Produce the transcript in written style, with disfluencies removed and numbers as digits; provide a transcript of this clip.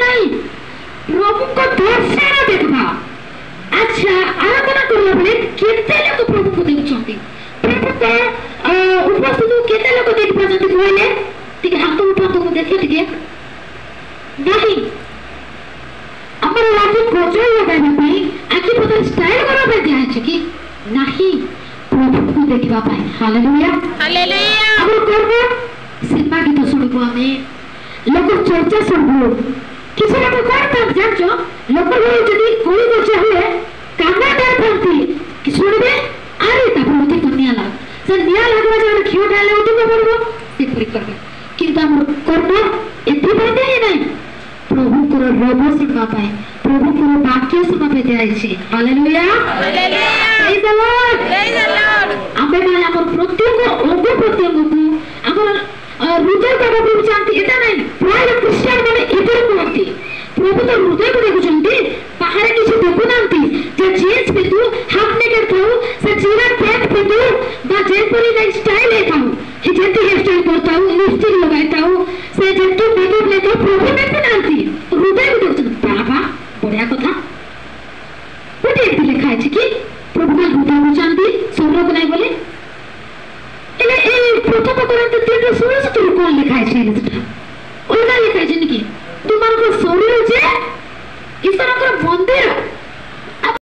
नहीं प्रभु को दर्शन देखा अच्छा आराधना करला बेले केते लोग प्रभु को देखछंती प्रभु को उपस्थित केते लोग देख पाछंती कहले ठीक हाथ उठातो को देखे ठीक नहीं हमर राज्य गोचर लगाइबा पई आखि पता स्टाइल करा पे दिया है कि नहीं प्रभु को देखिबा पई हालेलुया हालेलुया अब करबो सिनेमा गीत सुनबो हमें लोग चर्चा सुनबो किसी लोग करता जानछो लोग जदी कोई गोचर हुए काना दे फंती कि सुनबे अरे ता बहुत दुनिया लाग से निया लागबा जे खियो डाले उठी को परबो से पूरी करबे किंतु हम कर्म एथि बाते ही नहीं प्रभु को रोग सुनबा पाए प्रभु को वाक्य सुनबा पे दिया छै hallelujah hallelujah praise the Lord आबे माने हमर प्रत्येक अंग प्रत्यंग को हमर हृदय को भी जानती एटा नहीं प्राय क्रिश्चियन माने एतर कहती प्रभु तो हृदय को देखुचंती बाहर किसी देखु नांती जे जीन्स पे तू हाफ नेकेड थाउ से जीरा पैंट पे तू बा जेपरी लाइक स्टाइल है थाउ हे जेती हेयर स्टाइल करताउ लिपस्टिक लगाइताउ से जेतु मेकअप लेतो प्रभु देखु नांती हृदय को देखुचंती बाबा बढ़िया कथा कोटे एति लिखा है कि प्रभु का हृदय को जानती सब लोग नहीं बोले एले ए प्रथम कोरिन्थ 3:16 कोन लिखा है